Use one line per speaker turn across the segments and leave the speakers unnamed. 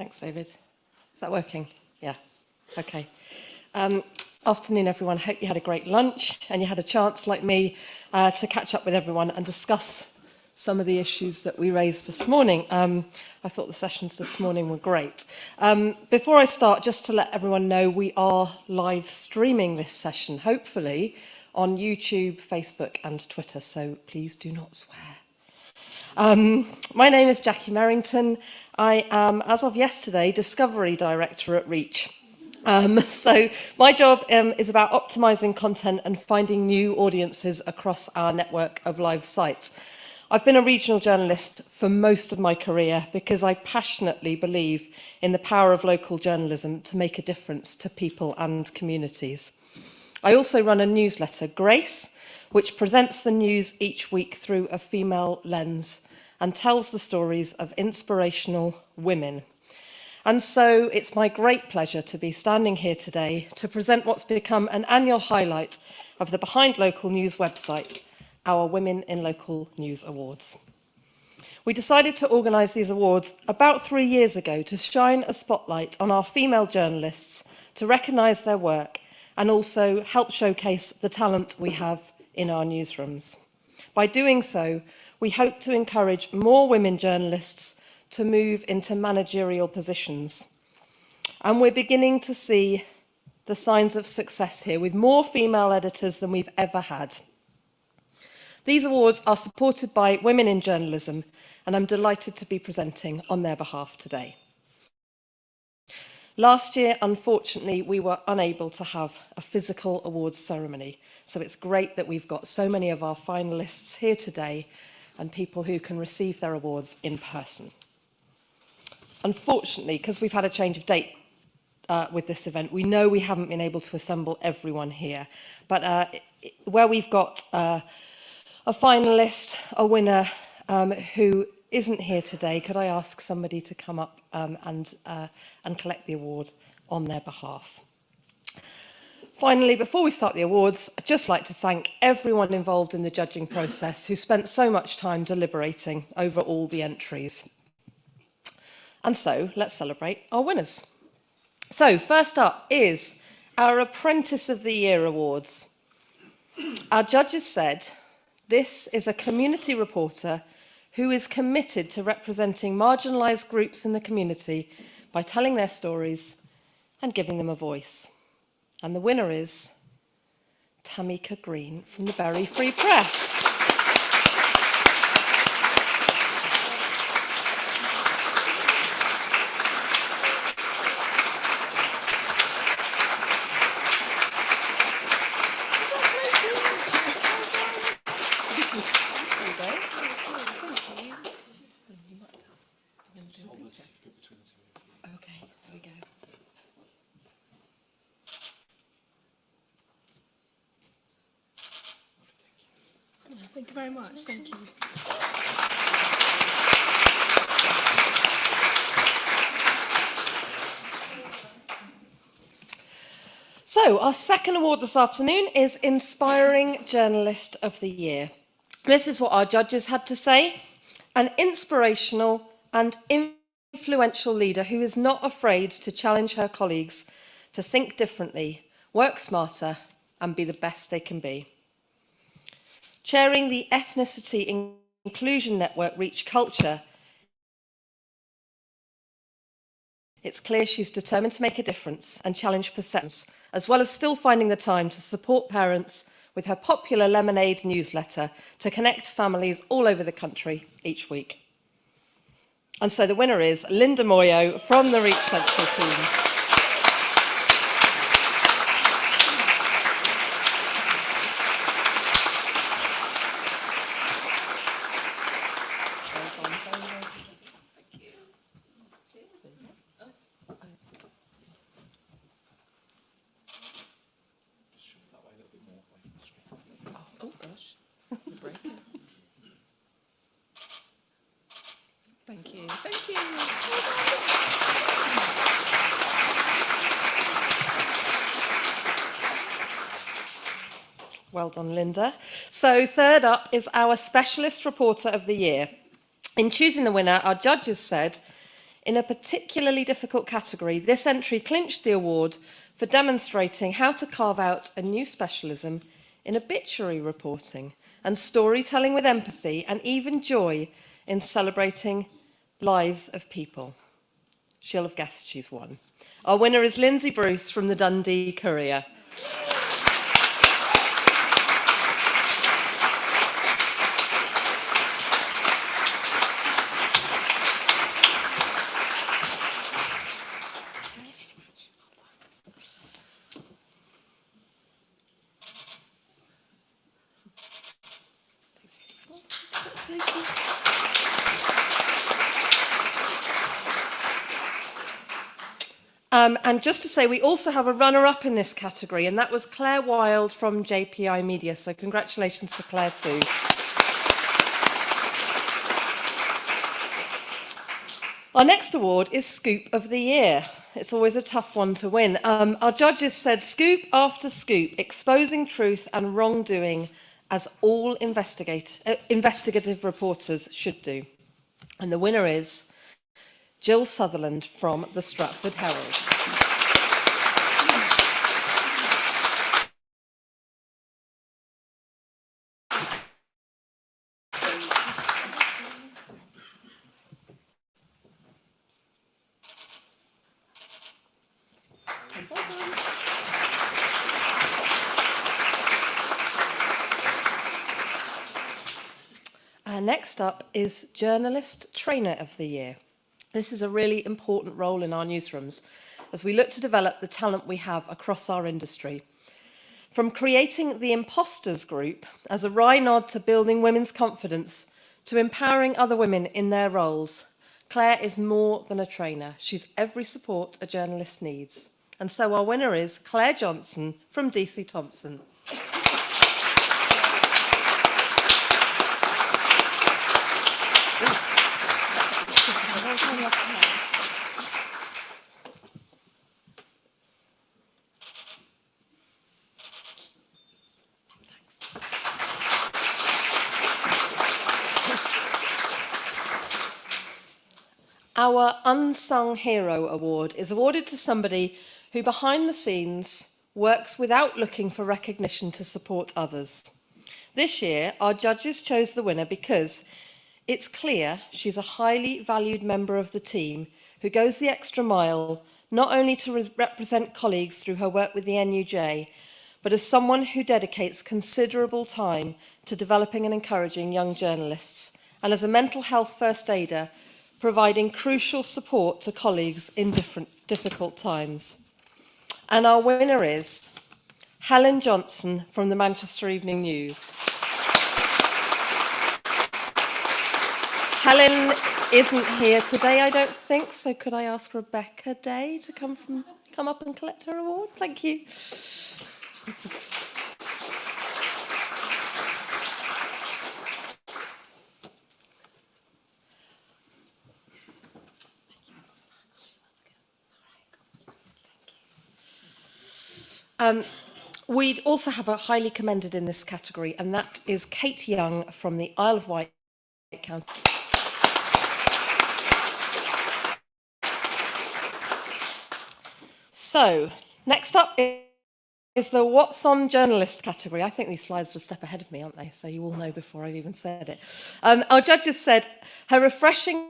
Thanks, David. Is that working? Yeah. Okay. Afternoon, everyone. Hope you had a great lunch and you had a chance, like me, to catch up with everyone and discuss some of the issues that we raised this morning. I thought the sessions this morning were great. Before I start, just to let everyone know, we are live streaming this session, hopefully, on YouTube, Facebook and Twitter, so please do not swear. My name is Jackie Merrington. I am, as of yesterday, Discovery Director at Reach. So my job is about optimising content and finding new audiences across our network of live sites. I've been a regional journalist for most of my career because I passionately believe in the power of local journalism to make a difference to people and communities. I also run a newsletter, Grace, which presents the news each week through a female lens and tells the stories of inspirational women. And so it's my great pleasure to be standing here today to present what's become an annual highlight of the Behind Local News website, our Women in Local News Awards. We decided to organise these awards about 3 years ago to shine a spotlight on our female journalists, to recognise their work and also help showcase the talent we have in our newsrooms. By doing so, we hope to encourage more women journalists to move into managerial positions. And we're beginning to see the signs of success here with more female editors than we've ever had. These awards are supported by Women in Journalism, and I'm delighted to be presenting on their behalf today. Last year, unfortunately, we were unable to have a physical awards ceremony, so it's great that we've got so many of our finalists here today and people who can receive their awards in person. Unfortunately, because we've had a change of date with this event, we know we haven't been able to assemble everyone here, but where we've got a finalist, a winner who isn't here today, could I ask somebody to come up and collect the award on their behalf? Finally, before we start the awards, I'd just like to thank everyone involved in the judging process who spent so much time deliberating over all the entries. And so, let's celebrate our winners. So, first up is our Apprentice of the Year Awards. Our judges said, this is a community reporter who is committed to representing marginalised groups in the community by telling their stories and giving them a voice. And the winner is Tamika Green from the Bury Free Press.
Thank you very much. Thank you.
So, our second award this afternoon is Inspiring Journalist of the Year. This is what our judges had to say. An inspirational and influential leader who is not afraid to challenge her colleagues to think differently, work smarter, and be the best they can be. Chairing the Ethnicity Inclusion Network Reach Culture, it's clear she's determined to make a difference and challenge perceptions, as well as still finding the time to support parents with her popular Lemonade newsletter to connect families all over the country each week. And so the winner is Linda Moyo from the Reach Central team.
Thank you. Thank you.
Well done, Linda. So third up is our Specialist Reporter of the Year. In choosing the winner, our judges said, In a particularly difficult category, this entry clinched the award for demonstrating how to carve out a new specialism in obituary reporting and storytelling with empathy and even joy in celebrating lives of people. She'll have guessed she's won. Our winner is Lindsay Bruce from the Dundee Courier. And just to say, we also have a runner-up in this category, and that was Claire Wilde from JPI Media. So congratulations to Claire too. Our next award is Scoop of the Year. It's always a tough one to win. Our judges said scoop after scoop, exposing truth and wrongdoing as all investigative reporters should do. And the winner is Jill Sutherland from the Stratford Herald. Next up is Journalist Trainer of the Year. This is a really important role in our newsrooms as we look to develop the talent we have across our industry. From creating the Imposters Group as a wry nod to building women's confidence to empowering other women in their roles, Claire is more than a trainer. She's every support a journalist needs. And so our winner is Claire Johnson from DC Thompson. Our Unsung Hero Award is awarded to somebody who behind the scenes works without looking for recognition to support others. This year, our judges chose the winner because it's clear she's a highly valued member of the team who goes the extra mile, not only to represent colleagues through her work with the NUJ, but as someone who dedicates considerable time to developing and encouraging young journalists, and as a mental health first aider, providing crucial support to colleagues in difficult times. And our winner is Helen Johnson from the Manchester Evening News. Helen isn't here today, I don't think, so could I ask Rebecca Day to come up and collect her award? Thank you. We'd also have a highly commended in this category, and that is Kate Young from the Isle of Wight County. So, next up is the What's On Journalist category. I think these slides are a step ahead of me, aren't they? So you all know before I've even said it. Our judges said her refreshingly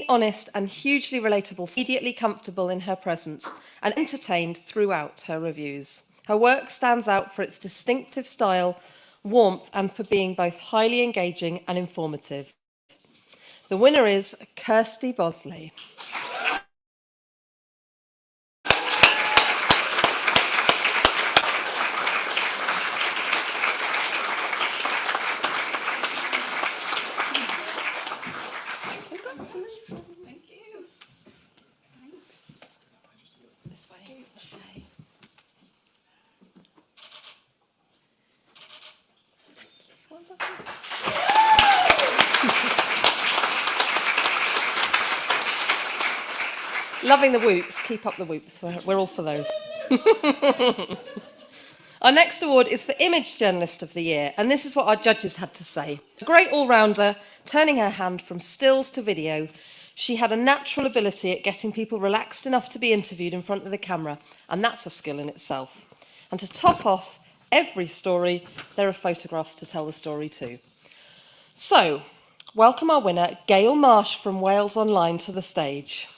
honest and hugely relatable, immediately comfortable in her presence and entertained throughout her reviews. Her work stands out for its distinctive style, warmth, and for being both highly engaging and informative. The winner is Kirsty Bosley. Loving the whoops. Keep up the whoops. We're all for those. Our next award is for Image Journalist of the Year, and this is what our judges had to say. A great all-rounder, turning her hand from stills to video, she had a natural ability at getting people relaxed enough to be interviewed in front of the camera, and that's a skill in itself. And to top off every story, there are photographs to tell the story too. So, welcome our winner, Gail Marsh from Wales Online, to the stage.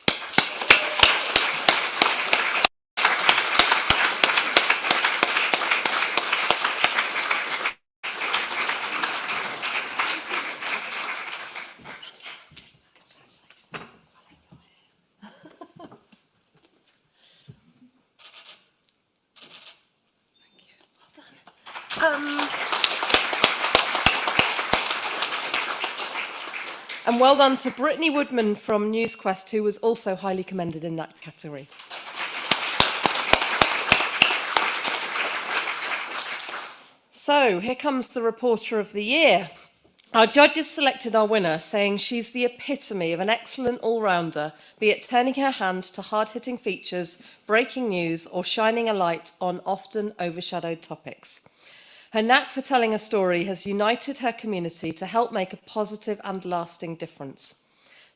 And well done to Brittany Woodman from NewsQuest, who was also highly commended in that category. So here comes the Reporter of the Year. Our judges selected our winner, saying she's the epitome of an excellent all-rounder, be it turning her hand to hard-hitting features, breaking news, or shining a light on often overshadowed topics. Her knack for telling a story has united her community to help make a positive and lasting difference.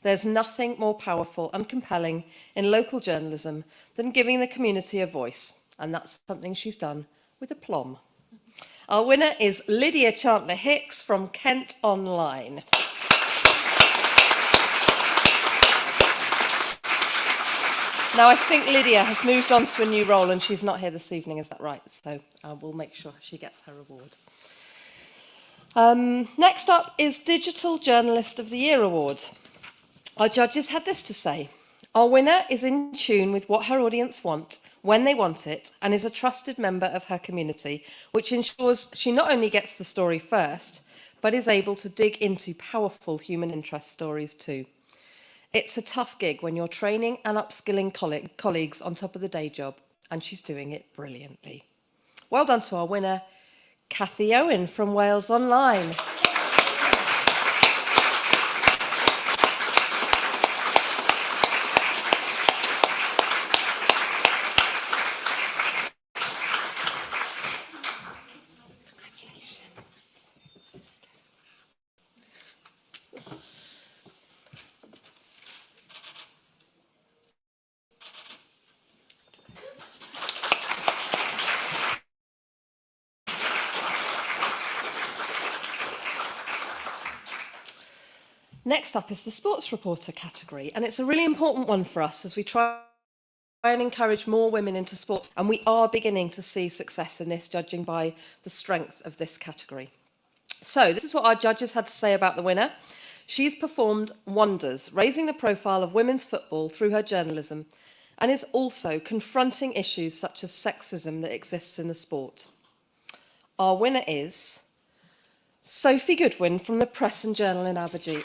There's nothing more powerful and compelling in local journalism than giving the community a voice, and that's something she's done with aplomb. Our winner is Lydia Chandler-Hicks from Kent Online. Now, I think Lydia has moved on to a new role and she's not here this evening, is that right? So we'll make sure she gets her award. Next up is Digital Journalist of the Year Award. Our judges had this to say. Our winner is in tune with what her audience want, when they want it, and is a trusted member of her community, which ensures she not only gets the story first, but is able to dig into powerful human interest stories too. It's a tough gig when you're training and upskilling colleagues on top of the day job, and she's doing it brilliantly. Well done to our winner, Cathy Owen from Wales Online. Next up is the Sports Reporter category, and it's a really important one for us as we try and encourage more women into sport, and we are beginning to see success in this, judging by the strength of this category. So this is what our judges had to say about the winner. She's performed wonders, raising the profile of women's football through her journalism, and is also confronting issues such as sexism that exists in the sport. Our winner is Sophie Goodwin from the Press and Journal in Aberdeen.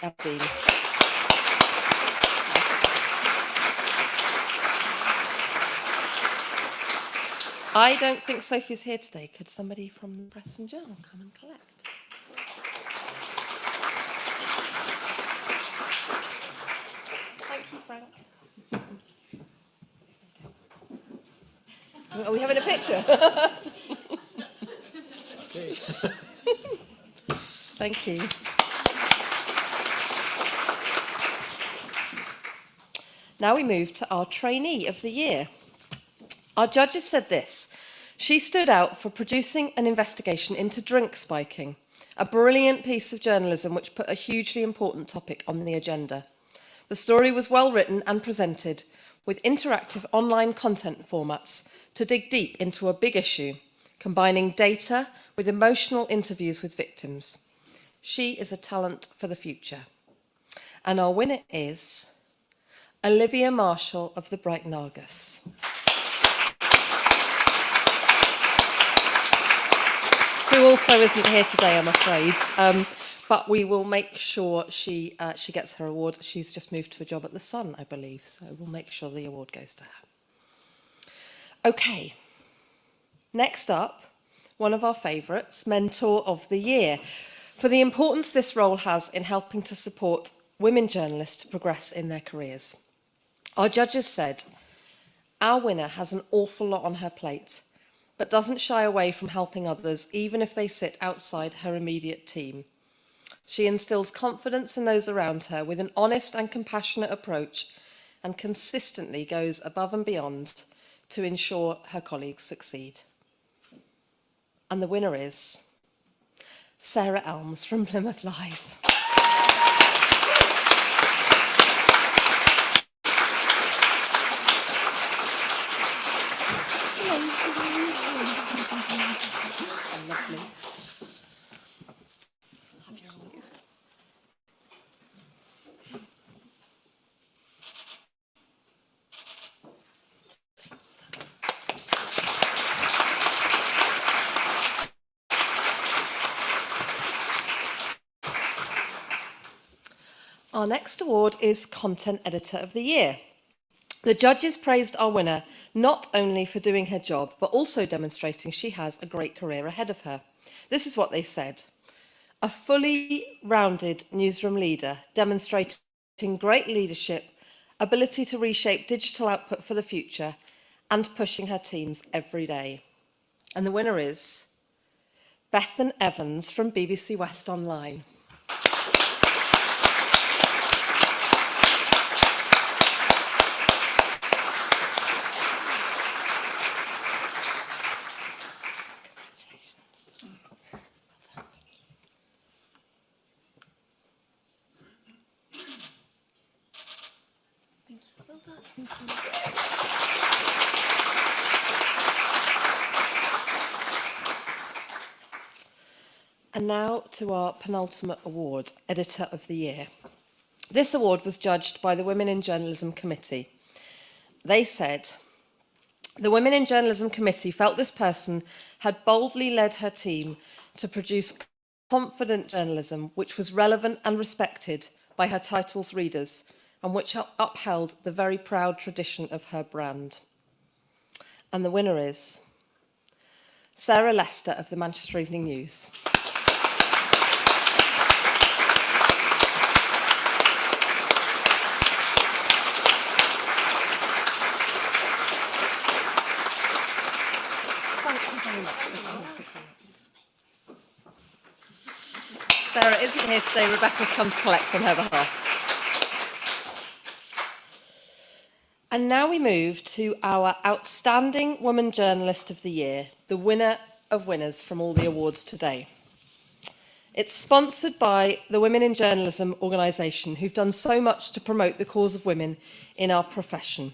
I don't think Sophie's here today. Could somebody from the Press and Journal come and collect? Thank you, Frank. Are we having a picture? Thank you. Now we move to our Trainee of the Year. Our judges said this. She stood out for producing an investigation into drink spiking, a brilliant piece of journalism which put a hugely important topic on the agenda. The story was well written and presented with interactive online content formats to dig deep into a big issue, combining data with emotional interviews with victims. She is a talent for the future. And our winner is Olivia Marshall of the Brighton Argus. Who also isn't here today, I'm afraid. But we will make sure she gets her award. She's just moved to a job at The Sun, I believe, so we'll make sure the award goes to her. Okay, next up, one of our favourites, Mentor of the Year, for the importance this role has in helping to support women journalists to progress in their careers. Our judges said, our winner has an awful lot on her plate, but doesn't shy away from helping others, even if they sit outside her immediate team. She instills confidence in those around her with an honest and compassionate approach, and consistently goes above and beyond to ensure her colleagues succeed. And the winner is Sarah Elms from Plymouth Live. Lovely. Have your award. Our next award is Content Editor of the Year. The judges praised our winner not only for doing her job, but also demonstrating she has a great career ahead of her. This is what they said: a fully rounded newsroom leader demonstrating great leadership, ability to reshape digital output for the future, and pushing her teams every day. And the winner is Bethan Evans from BBC West Online. And now to our penultimate award, Editor of the Year. This award was judged by the Women in Journalism Committee. They said, the Women in Journalism Committee felt this person had boldly led her team to produce confident journalism which was relevant and respected by her title's readers, and which upheld the very proud tradition of her brand. And the winner is Sarah Lester of the Manchester Evening News. Sarah isn't here today. Rebecca's come to collect on her behalf. And now we move to our Outstanding Woman Journalist of the Year, the winner of winners from all the awards today. It's sponsored by the Women in Journalism organisation, who've done so much to promote the cause of women in our profession.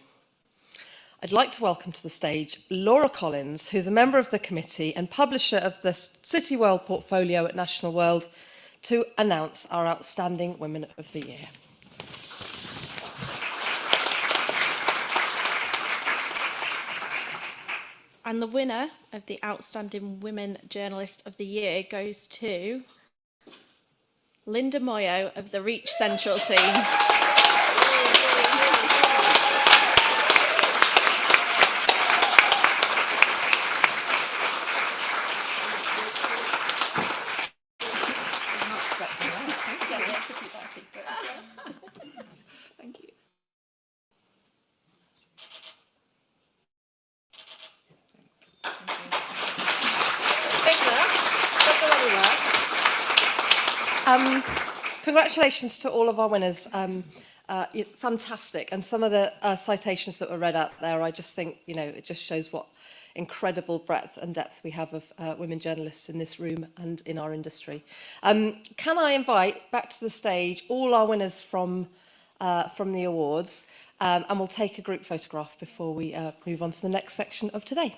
I'd like to welcome to the stage Laura Collins, who's a member of the committee and publisher of the City World portfolio at National World, to announce our Outstanding Women of the Year.
And the winner of the Outstanding Women Journalist of the Year goes to Linda Moyo of the Reach Central team.
Thank you.
Congratulations to all of our winners. Fantastic. And some of the citations that were read out there, I just think, it just shows what incredible breadth and depth we have of women journalists in this room and in our industry. Can I invite back to the stage all our winners from the awards, and we'll take a group photograph before we move on to the next section of today.